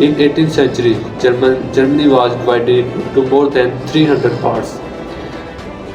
In 18th century, Germany was divided into more than 300 parts.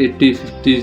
1850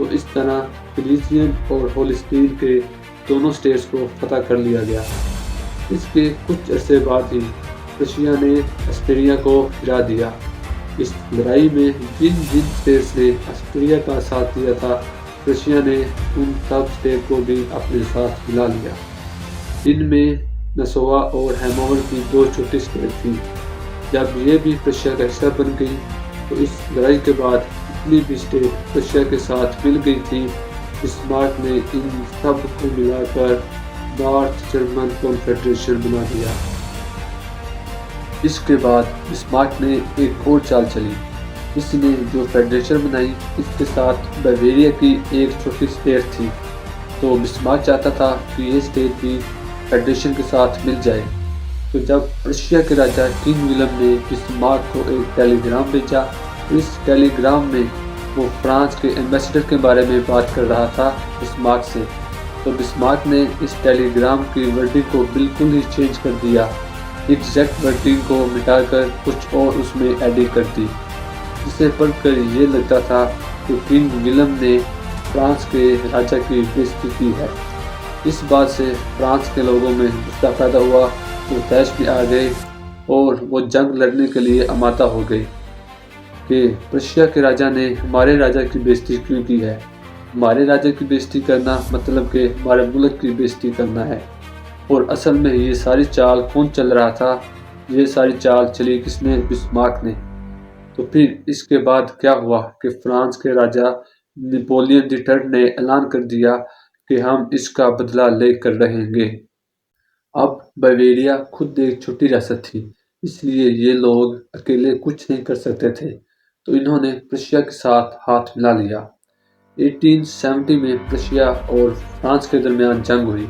تو اس طرح فلیسین اور Holstein کے دونوں سٹیٹس کو فتح کر لیا گیا۔ اس کے کچھ عرصے بعد ہی پرشیا نے آسٹریا کو ہرا دیا۔ اس لڑائی میں جن سٹیٹس نے آسٹریا کا ساتھ دیا تھا، پرشیا نے ان سب سٹیٹ کو بھی اپنے ساتھ ملا لیا۔ ان میں نسوا اور ہیمور کی دو چھوٹی سٹیٹ تھیں۔ جب یہ بھی پرشیا کا حصہ بن گئی تو اس لڑائی کے بعد اتنی بھی سٹیٹ پرشیا کے ساتھ مل گئی تھی، بسمارک نے ان سب کو ملا کر نارتھ جرمن کنفیڈریشن بنا دیا۔ اس کے بعد بسمارک نے ایک اور چال چلی۔ اس نے جو فیڈریشن بنائی، اس کے ساتھ بویریا کی ایک چھوٹی سٹیٹ تھی، تو بسمارک چاہتا تھا کہ یہ سٹیٹ بھی فیڈریشن کے ساتھ مل جائے۔ تو جب پرشیا کے راجا کنگ ولیم نے بسمارک کو ایک ٹیلی گرام بھیجا، اس ٹیلی گرام میں وہ فرانس کے ایمبیسڈر کے بارے میں بات کر رہا تھا بسمارک سے، تو بسمارک نے اس ٹیلی گرام کی ورڈنگ کو بالکل ہی چینج کر دیا، ایگزیکٹ ورڈنگ کو مٹا کر کچھ اور اس میں ایڈ کر دی، جسے پڑھ کر یہ لگتا تھا کہ کنگ ولیم نے فرانس کے راجا کی بےعزتی کی ہے۔ اس بات سے فرانس کے لوگوں میں غصہ پیدا ہوا، وہ طیش میں آ گئے اور وہ جنگ لڑنے کے لیے آمادہ ہو گئے کہ پرشیا کے راجا نے ہمارے راجا کی بےعزتی کیوں کی ہے۔ ہمارے راجا کی بےعزتی کرنا مطلب کہ ہمارے ملک کی بےعزتی کرنا ہے۔ اور اصل میں یہ ساری چال کون چل رہا تھا؟ یہ ساری چال چلی کس نے؟ بسمارک نے۔ تو پھر اس کے بعد کیا ہوا کہ فرانس کے راجا نیپولین دی تھرڈ نے اعلان کر دیا کہ ہم اس کا بدلہ لے کر رہیں گے۔ اب بویریا خود ایک چھوٹی ریاست تھی، اس لیے یہ لوگ اکیلے کچھ نہیں کر سکتے تھے، تو انہوں نے پرشیا کے ساتھ ہاتھ ملا لیا۔ 1870 میں پرشیا اور فرانس کے درمیان جنگ ہوئی۔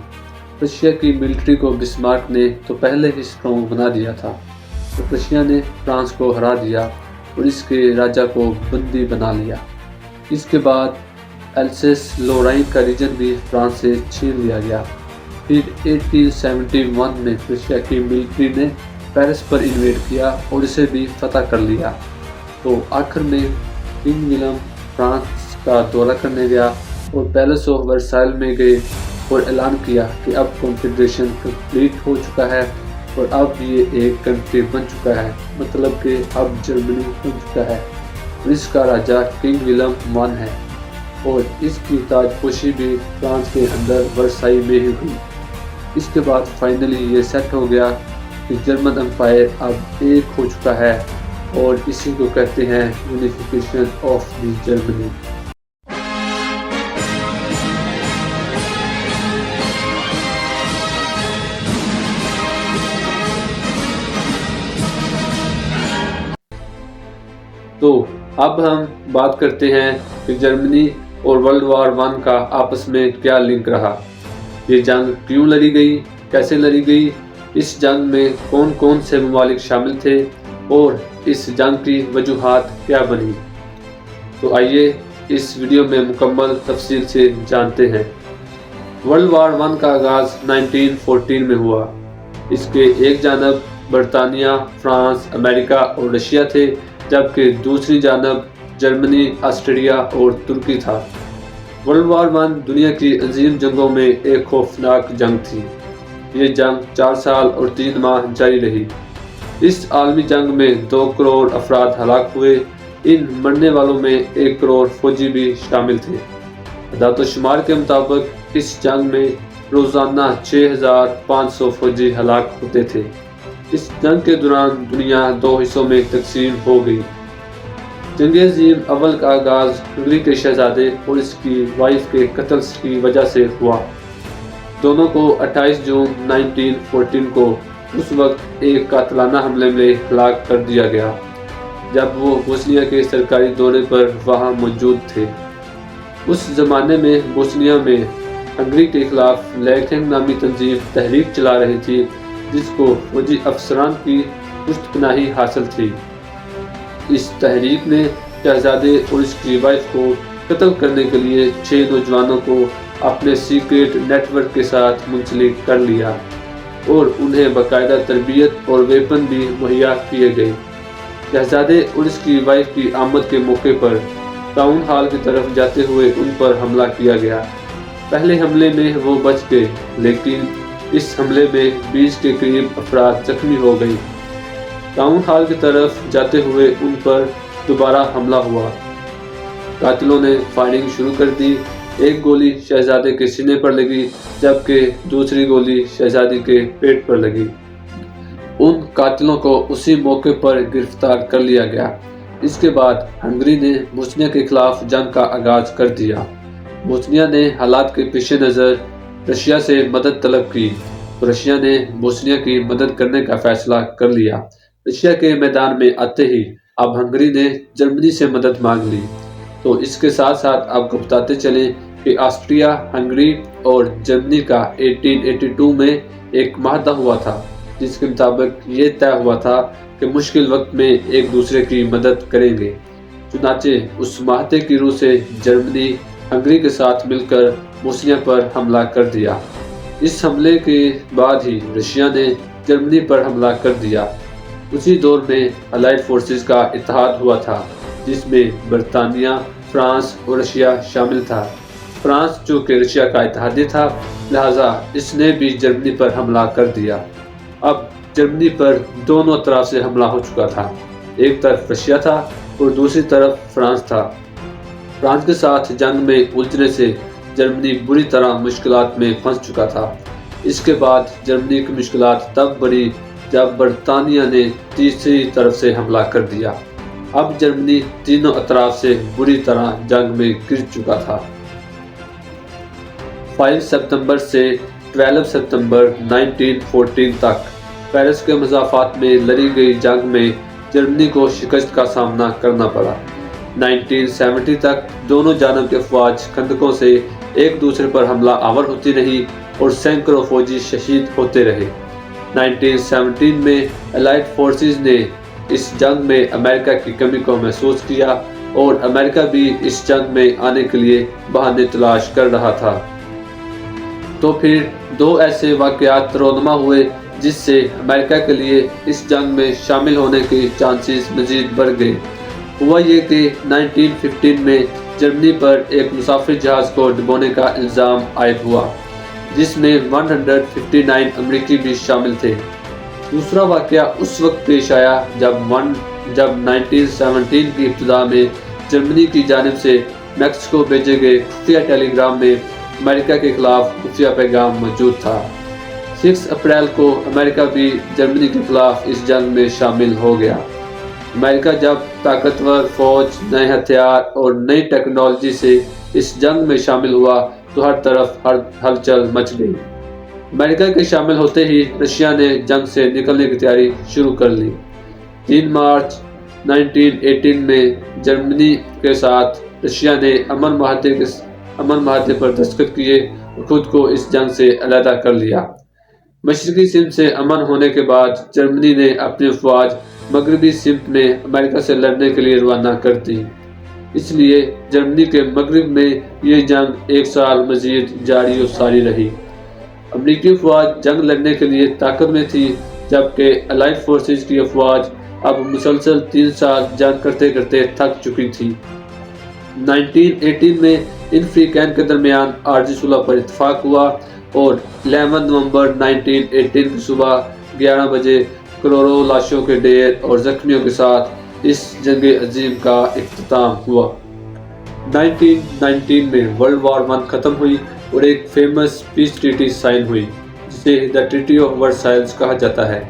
پرشیا کی ملٹری کو بسمارک نے تو پہلے ہی اسٹرانگ بنا دیا تھا، تو پرشیا نے فرانس کو ہرا دیا اور اس کے راجا کو بندی بنا لیا۔ اس کے بعد ایلسیس لورائن کا ریجن بھی فرانس سے چھین لیا گیا۔ پھر 1871 میں پرشیا کی ملٹری نے پیرس پر انویڈ کیا اور اسے بھی فتح کر لیا۔ تو آخر میں کنگ ولیم فرانس کا دورہ کرنے گیا اور پیلس آف ورسائل میں گئے اور اعلان کیا کہ اب کنفیڈریشن کمپلیٹ ہو چکا ہے اور اب یہ ایک کنٹری بن چکا ہے، مطلب کہ اب جرمنی بن چکا ہے اور اس کا راجا کنگ ولیم I ہے، اور اس کی تاج پوشی بھی فرانس کے اندر ورسائی میں ہی ہوئی۔ اس کے بعد فائنلی یہ سیٹ ہو گیا کہ جرمن امپائر اب ایک ہو چکا ہے، اور اسی کو کہتے ہیں یونیفیکیشن آف دی جرمنی۔ تو اب ہم بات کرتے ہیں کہ جرمنی اور ورلڈ وار I کا آپس میں کیا لنک رہا، یہ جنگ کیوں لڑی گئی، کیسے لڑی گئی، اس جنگ میں کون کون سے ممالک شامل تھے اور اس جنگ کی وجوہات کیا بنی۔ تو آئیے اس ویڈیو میں مکمل تفصیل سے جانتے ہیں۔ ورلڈ وار I کا آغاز 1914 میں ہوا۔ اس کے ایک جانب برطانیہ، فرانس، امریکہ اور رشیا تھے، جبکہ دوسری جانب جرمنی، آسٹریا اور ترکی تھا۔ ورلڈ وار I دنیا کی عظیم جنگوں میں ایک خوفناک جنگ تھی۔ یہ جنگ 4 سال اور 3 ماہ جاری رہی۔ اس عالمی جنگ میں 2 کروڑ افراد ہلاک ہوئے۔ ان مرنے والوں میں 1 کروڑ فوجی بھی شامل تھے۔ اعداد و شمار کے مطابق اس جنگ میں روزانہ 6500 فوجی ہلاک ہوتے تھے۔ اس جنگ کے دوران دنیا 2 حصوں میں تقسیم ہو گئی۔ جنگ عظیم اول کا آغاز ہنگری کے شہزادے اور اس کی وائف کے قتل کی وجہ سے ہوا۔ دونوں کو 28 جون 1914 کو اس وقت ایک قاتلانہ حملے میں ہلاک کر دیا گیا، جب وہ بوسنیا کے سرکاری دورے پر وہاں موجود تھے۔ اس زمانے میں بوسنیا میں ہنگری کے خلاف لیکھنگ نامی تنظیم تحریک چلا رہی تھی، جس کو فوجی افسران کی پشت پناہی حاصل تھی۔ اس تحریک نے شہزادے اور اس کی وائف کو قتل کرنے کے لیے 6 نوجوانوں کو اپنے سیکریٹ نیٹ ورک کے ساتھ منسلک کر لیا اور انہیں باقاعدہ تربیت اور ویپن بھی مہیا کیے گئے۔ شہزادے اور اس کی وائف کی آمد کے موقع پر ٹاؤن ہال کی طرف جاتے ہوئے ان پر حملہ کیا گیا۔ پہلے حملے میں وہ بچ گئے، لیکن اس حملے میں 20 کے قریب افراد زخمی ہو گئے۔ ٹاؤن ہال کی طرف جاتے ہوئے ان پر دوبارہ حملہ ہوا۔ قاتلوں نے فائرنگ شروع کر دی۔ ایک گولی شہزادے کے سینے پر لگی، جبکہ دوسری گولی شہزادی کے پیٹ پر لگی۔ ان قاتلوں کو اسی موقع پر گرفتار کر لیا گیا۔ اس کے بعد ہنگری نے بوسنیا کے خلاف جنگ کا آغاز کر دیا۔ بوسنیا نے حالات کے پیش نظر رشیا سے مدد طلب کی، تو رشیا نے بوسنیا کی مدد کرنے کا فیصلہ کر لیا۔ رشیا کے میدان میں آتے ہی اب ہنگری نے جرمنی سے مدد مانگ لی۔ تو اس کے ساتھ ساتھ آپ کو بتاتے چلیں کہ آسٹریا ہنگری اور جرمنی کا 1882 میں ایک معاہدہ ہوا تھا، جس کے مطابق یہ طے ہوا تھا کہ مشکل وقت میں ایک دوسرے کی مدد کریں گے۔ چنانچہ اس معاہدے کی روح سے جرمنی ہنگری کے ساتھ مل کر بوسنیا پر حملہ کر دیا۔ اس حملے کے بعد ہی رشیا نے جرمنی پر حملہ کر دیا۔ اسی دور میں الائیڈ فورسز کا اتحاد ہوا تھا، جس میں برطانیہ، فرانس اور رشیا شامل تھا۔ فرانس جو کہ رشیا کا اتحادی تھا، لہٰذا اس نے بھی جرمنی پر حملہ کر دیا۔ اب جرمنی پر دونوں طرف سے حملہ ہو چکا تھا، ایک طرف رشیا تھا اور دوسری طرف فرانس تھا۔ فرانس کے ساتھ جنگ میں الجھنے سے جرمنی بری طرح مشکلات میں پھنس چکا تھا۔ اس کے بعد جرمنی کی مشکلات تب بڑھی جب برطانیہ نے تیسری طرف سے حملہ کر دیا۔ اب جرمنی تینوں اطراف سے بری طرح جنگ میں گر چکا تھا۔ 5 ستمبر سے 12 ستمبر 1914 تک پیرس کے مضافات میں لڑی گئی جنگ میں جرمنی کو شکست کا سامنا کرنا پڑا۔ 1970 تک دونوں جانب کے افواج خندقوں سے ایک دوسرے پر حملہ آور ہوتی رہی اور سینکڑوں فوجی شہید ہوتے رہے۔ 1917 میں الائیڈ فورسز نے اس جنگ میں امریکہ کی کمی کو محسوس کیا اور امریکہ بھی اس جنگ میں آنے کے لیے بہانے تلاش کر رہا تھا۔ تو پھر دو ایسے واقعات رونما ہوئے جس سے امریکہ کے لیے اس جنگ میں شامل ہونے کے چانسز مزید بڑھ گئے۔ ہوا یہ کہ 1915 میں جرمنی پر ایک مسافر جہاز کو ڈبونے کا الزام عائد ہوا، جس میں 159 امریکی بھی شامل تھے۔ دوسرا واقعہ اس وقت پیش آیا جب 1917 کی ابتدا میں جرمنی کی جانب سے میکسیکو بھیجے گئے خفیہ ٹیلی گرام میں امریکہ کے خلاف خفیہ پیغام موجود تھا۔ 6 اپریل کو امریکہ بھی جرمنی کے خلاف اس جنگ میں شامل ہو گیا۔ امریکہ جب طاقتور فوج، نئے ہتھیار اور نئی ٹیکنالوجی سے اس جنگ میں شامل ہوا تو ہر طرف ہلچل مچ گئی۔ امریکہ کے شامل ہوتے ہی رشیا نے جنگ سے نکلنے کی تیاری شروع کر لی۔ 3 مارچ 1918 میں جرمنی کے ساتھ رشیا نے امن معاہدے پر دستخط کیے اور خود کو اس جنگ سے علیحدہ کر لیا۔ مشرقی سمت سے امن ہونے کے بعد جرمنی نے اپنی افواج مغربی سمت میں امریکہ سے لڑنے کے لیے روانہ کر دی۔ اس لیے جرمنی کے مغرب میں یہ جنگ 1 سال مزید جاری و ساری رہی۔ امریکی افواج جنگ لڑنے کے لیے طاقت میں تھی، جبکہ الائیڈ فورسز کی افواج اب مسلسل 3 سال جنگ کرتے کرتے تھک چکی تھی۔ 1918 میں ان فریقین کے درمیان عارضی صلح پر اتفاق ہوا اور 11 نومبر 1918 کی صبح 11 بجے کروڑوں لاشوں کے ڈھیر اور زخمیوں کے ساتھ اس جنگ عظیم کا اختتام ہوا۔ 1919 میں ورلڈ وار 1 ختم ہوئی اور ایک فیمس پیس ٹریٹی سائن ہوئی، جسے دی ٹریٹی آف ورسائلز کہا جاتا ہے۔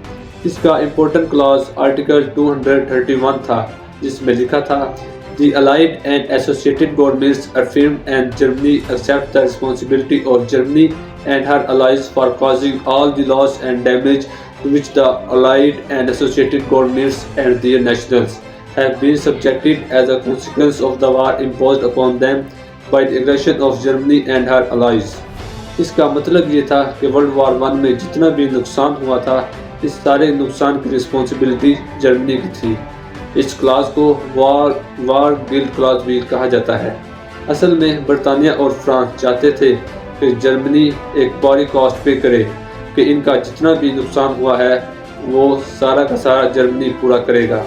اس کا امپورٹنٹ کلاز آرٹیکل 231 تھا، جس میں لکھا تھا The Allied and Associated Governments affirmed and Germany accept the responsibility of Germany and her allies for causing all the loss and damage to which the Allied and Associated Governments and their nationals have been subjected as a consequence of the war imposed upon them by the aggression of Germany and her allies۔ اس کا مطلب یہ تھا کہ world war 1 میں جتنا بھی نقصان ہوا تھا، اس سارے نقصان کی رسپانسبلٹی جرمنی کی تھی۔ اس کلاز کو وار گل کلاز بھی کہا جاتا ہے۔ اصل میں برطانیہ اور فرانس چاہتے تھے کہ جرمنی ایک بڑی کاسٹ پے کرے کہ ان کا جتنا بھی نقصان ہوا ہے وہ سارا کا سارا جرمنی پورا کرے گا۔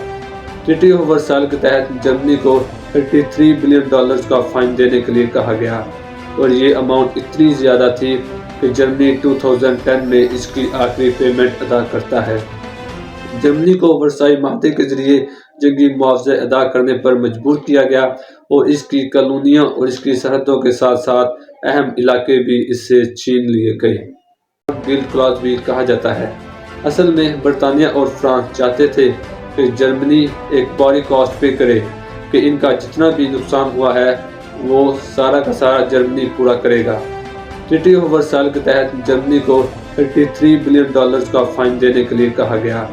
ٹریٹی آف ورسائل کے تحت جرمنی کو $33 بلین کا فائن دینے کے لیے کہا گیا، اور یہ اماؤنٹ اتنی زیادہ تھی کہ جرمنی 2010 میں اس کی آخری پیمنٹ ادا کرتا ہے۔ جرمنی کو ورسائی معاہدے کے ذریعے جنگی معاوضے ادا کرنے پر مجبور کیا گیا، اور اس کی کالونیاں اور اس کی سرحدوں کے ساتھ ساتھ اہم علاقے بھی اس سے چھین لیے گئے۔ گل کلاز بھی کہا جاتا ہے۔ اصل میں برطانیہ اور فرانس چاہتے تھے کہ جرمنی ایک بڑی کاسٹ پے کرے، کہ ان کا جتنا بھی نقصان ہوا ہے وہ سارا کا سارا جرمنی پورا کرے گا۔ ٹریٹی آف ورسائے کے تحت جرمنی کو $33 بلین کا فائن دینے کے لیے کہا گیا،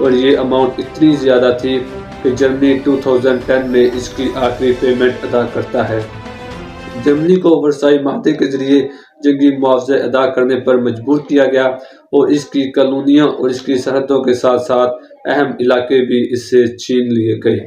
اور یہ اماؤنٹ اتنی زیادہ تھی کہ جرمنی 2010 میں اس کی آخری پیمنٹ ادا کرتا ہے۔ جرمنی کو ورسائی معاہدے کے ذریعے جنگی معاوضے ادا کرنے پر مجبور کیا گیا، اور اس کی کالونیاں اور اس کی سرحدوں کے ساتھ ساتھ اہم علاقے بھی اس سے چھین لیے گئے۔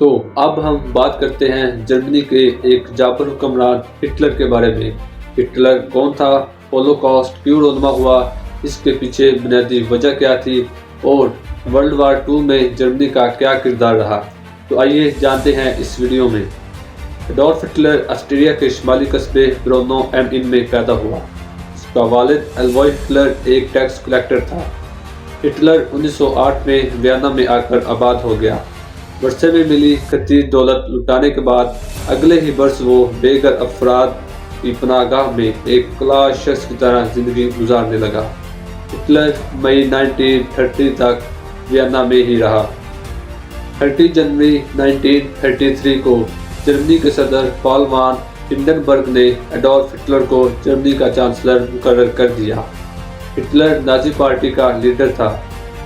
تو اب ہم بات کرتے ہیں جرمنی کے ایک جابر حکمران ہٹلر کے بارے میں۔ ہٹلر کون تھا؟ ہولوکاسٹ کیوں رونما ہوا؟ اس کے پیچھے بنیادی وجہ کیا تھی؟ اور ورلڈ وار 2 میں جرمنی کا کیا کردار رہا؟ تو آئیے جانتے ہیں اس ویڈیو میں۔ ایڈولف ہٹلر آسٹریا کے شمالی قصبے برونو ایم ان میں پیدا ہوا۔ اس کا والد الوائٹ ہٹلر ایک ٹیکس کلیکٹر تھا۔ ہٹلر 1908 میں وینا میں آ کر آباد ہو گیا۔ ورثے میں ملی کثیر دولت لٹانے کے بعد اگلے ہی برس وہ بے گھر افراد کی پناہ گاہ میں ایک کلاس شخص کی طرح زندگی گزارنے لگا۔ ہٹلر مئی 1930 تک وینا میں ہی رہا۔ 30 جنوری 1933 کو جرمنی کے صدر پال وان ہنڈنبرگ نے ایڈولف ہٹلر کو جرمنی کا چانسلر مقرر کر دیا۔ ہٹلر نازی پارٹی کا لیڈر تھا۔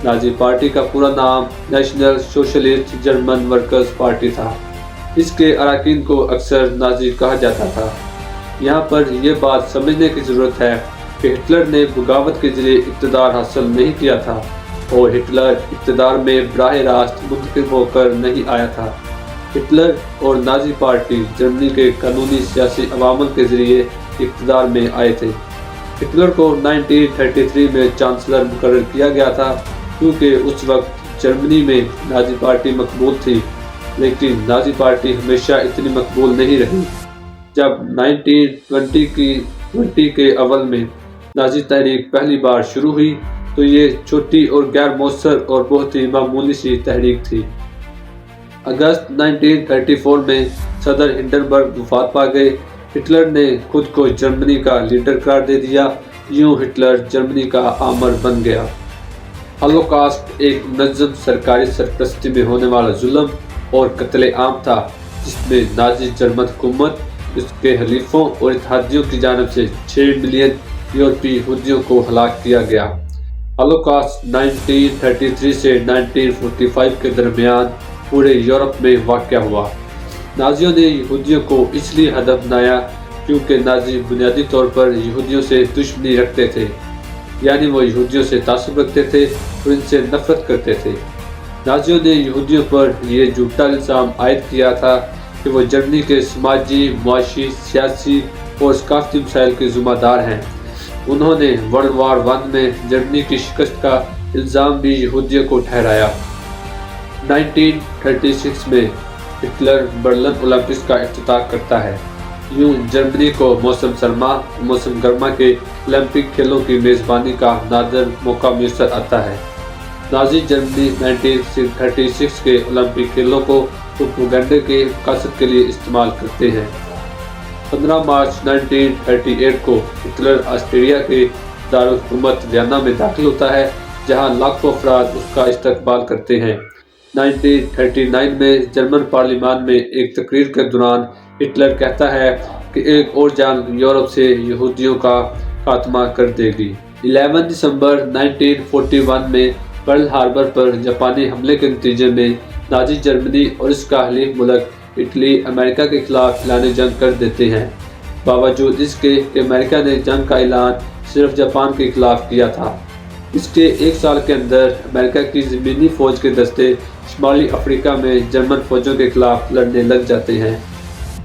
نازی پارٹی کا پورا نام national socialist German workers party تھا۔ اس کے اراکین کو اکثر نازی کہا جاتا تھا۔ یہاں پر یہ بات سمجھنے کی ضرورت ہے کہ ہٹلر نے بغاوت کے ذریعے اقتدار حاصل نہیں کیا تھا، اور ہٹلر اقتدار میں براہ راست منتخب ہو کر نہیں آیا تھا۔ ہٹلر اور نازی پارٹی جرمنی کے قانونی سیاسی عوامل کے ذریعے اقتدار میں آئے تھے۔ ہٹلر کو 1933 میں چانسلر مقرر کیا گیا تھا، کیونکہ اس وقت جرمنی میں نازی پارٹی مقبول تھی، لیکن نازی پارٹی ہمیشہ اتنی مقبول نہیں رہی۔ جب 1920 کے اول میں نازی تحریک پہلی بار شروع ہوئی تو یہ چھوٹی اور غیر مؤثر اور بہت ہی معمولی سی تحریک تھی۔ اگست 1934 میں صدر ہنڈنبرگ وفات پا گئے۔ ہٹلر نے خود کو جرمنی کا لیڈر قرار دے دیا۔ یوں ہٹلر جرمنی کا آمر بن گیا۔ ہولوکاسٹ ایک منظم سرکاری سرپرستی میں ہونے والا ظلم اور قتل عام تھا، جس میں نازی جرمن حکومت، اس کے حلیفوں اور اتحادیوں کی جانب سے 6 ملین یورپی یہودیوں کو ہلاک کیا گیا۔ ہولوکاسٹ 1933 سے 1945 کے درمیان پورے یورپ میں واقع ہوا۔ نازیوں نے یہودیوں کو اس لیے ہدف بنایا کیونکہ نازی بنیادی طور پر یہودیوں سے دشمنی رکھتے تھے، یعنی وہ یہودیوں سے تعصب رکھتے تھے اور ان سے نفرت کرتے تھے۔ نازیوں نے یہودیوں پر یہ جھوٹا الزام عائد کیا تھا کہ وہ جرمنی کے سماجی، معاشی، سیاسی اور ثقافتی مسائل کے ذمہ دار ہیں۔ انہوں نے ورلڈ وار 1 میں جرمنی کی شکست کا الزام بھی یہودیوں کو ٹھہرایا۔ 1936 میں ہٹلر برلن اولمپکس کا افتتاح کرتا ہے۔ یوں جرمنی کو موسم سرما اور موسم گرما کے اولمپک کھیلوں کی میزبانی کا نادر موقع میسر آتا ہے۔ نازی جرمنی 1936 کے اولمپک کھیلوں کو پروپیگنڈے کے مقاصد کے لیے استعمال کرتے ہیں۔ 15 مارچ 1938 کو ہٹلر آسٹریا کے دارالحکومت وینا میں داخل ہوتا ہے، جہاں لاکھوں افراد اس کا استقبال کرتے ہیں۔ 1939 میں جرمن پارلیمان میں ایک تقریر کے دوران ہٹلر کہتا ہے کہ ایک اور جنگ یورپ سے یہودیوں کا خاتمہ کر دے گی۔ 11 دسمبر 1941 میں پرل ہاربر پر جاپانی حملے کے نتیجے میں نازی جرمنی اور اس کا حلیف ملک اٹلی امریکہ کے خلاف اعلان جنگ کر دیتے ہیں، باوجود اس کے کہ امریکہ نے جنگ کا اعلان صرف جاپان کے خلاف کیا تھا۔ اس کے ایک سال کے اندر امریکہ کی زمینی فوج کے دستے شمالی افریقہ میں جرمن فوجوں کے خلاف لڑنے لگ جاتے ہیں۔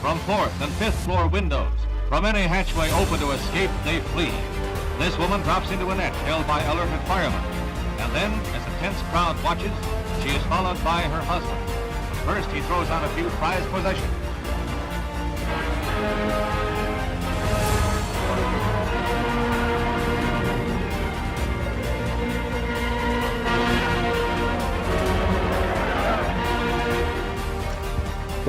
From 4th and 5th floor windows, from any hatchway open to escape, they flee. This woman drops into a net held by alerted firemen, and then, as the tense crowd watches, she is followed by her husband. But first, he throws out a few prized possessions.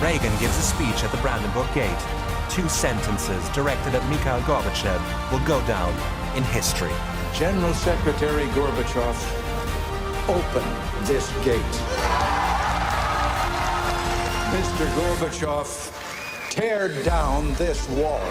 Reagan gives a speech at the Brandenburg Gate. 2 sentences directed at Mikhail Gorbachev will go down in history. General Secretary Gorbachev, open this gate. Mr. Gorbachev, tear down this wall.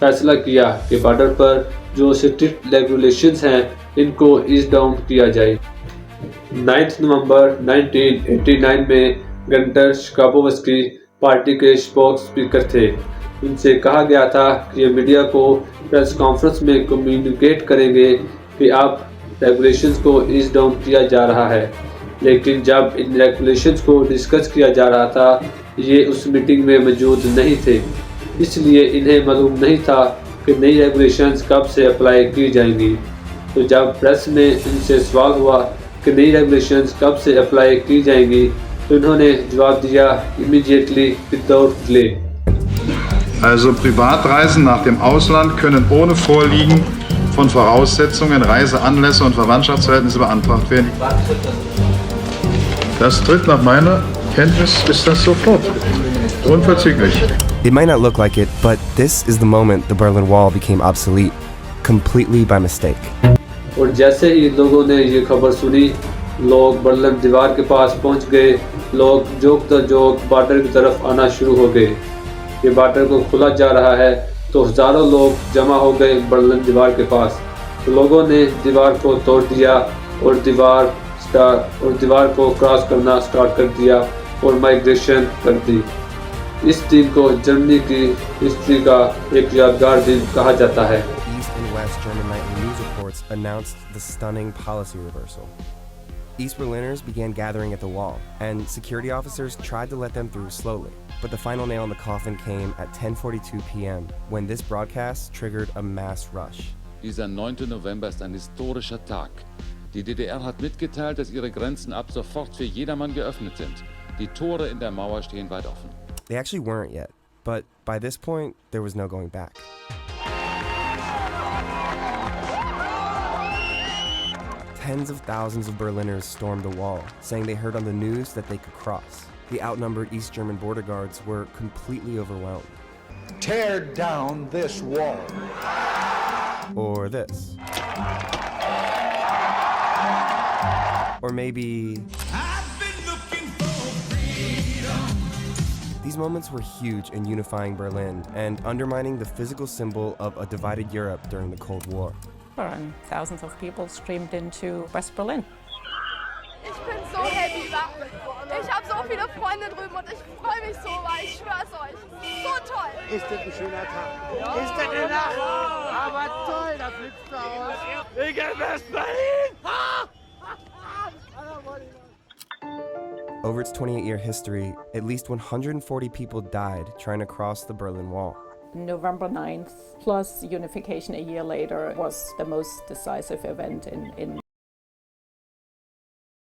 فیصلہ کیا کہ border پر جو strict regulations ہیں ان کو as down کیا جائے۔ 9 نومبر 1989 میں گنٹر شکابوسکی party کے اسپوکس اسپیکر تھے۔ ان سے کہا گیا تھا کہ یہ میڈیا کو پریس کانفرنس میں کمیونیکیٹ کریں گے کہ اب ریگولیشنز کو ایز ڈاؤن کیا جا رہا ہے، لیکن جب ان ریگولیشنز کو ڈسکس کیا جا رہا تھا یہ اس میٹنگ میں موجود نہیں تھے، اس لیے انہیں معلوم نہیں تھا کہ نئی ریگولیشنز کب سے اپلائی کی جائیں گی۔ تو جب پریس میں ان سے سوال ہوا کہ نئی ریگولیشنز کب سے اپلائی کی جائیں گی تو انہوں نے جواب دیا immediately without delay۔ Also Privatreisen nach dem Ausland können ohne Vorliegen von Voraussetzungen, Reiseanlässe und Verwandtschaftsverhältnisse beantragt werden. Das tritt nach meiner Kenntnis ist das sofort. Unverzüglich. It might not look like it, but this is the moment the Berlin Wall became obsolete, completely by mistake. اور جیسے ہی لوگوں نے یہ خبر سنی لوگ Berlin دیوار کے پاس پہنچ گئے، لوگ جوک در جوک بارڈر کی طرف آنا شروع ہو گئے۔ یہ بارڈر کو کھلا جا رہا ہے تو ہزاروں لوگ جمع ہو گئے برلن دیوار کے پاس۔ تو لوگوں نے دیوار کو توڑ دیا اور دیوار کو کراس کرنا سٹارٹ کر دیا اور مائگریشن کر دی۔ اس دن کو جرمنی کی ہسٹری کا ایک یادگار دن کہا جاتا ہے۔ East and West German nightly news reports announced the stunning policy reversal. East Berliners began gathering at the wall, and security officers tried to let them through slowly. But the final nail in the coffin came at 10:42 p.m. when this broadcast triggered a mass rush. Dieser 9. November ist ein historischer Tag. Die DDR hat mitgeteilt, dass ihre Grenzen ab sofort für jedermann geöffnet sind. Die Tore in der Mauer stehen weit offen. They actually weren't yet, but by this point, there was no going back. Tens of thousands of Berliners stormed the wall, saying they heard on the news that they could cross. The outnumbered East German border guards were completely overwhelmed. Tear down this wall. Or this. Or maybe... These moments were huge in unifying Berlin and undermining the physical symbol of a divided Europe during the Cold War. And thousands of people streamed into West Berlin. Ich bin so happy. Ich habe so viele Freunde drüben und ich freue mich so, weil ich schwör's euch, so toll. Ist das ein schöner Tag? Ja. Ist das eine Nacht? Aber toll, da flippst du aus. Ich gehe West Berlin! Over its 28-year history, at least 140 people died trying to cross the Berlin Wall. November 9th plus unification a year later was the most decisive event in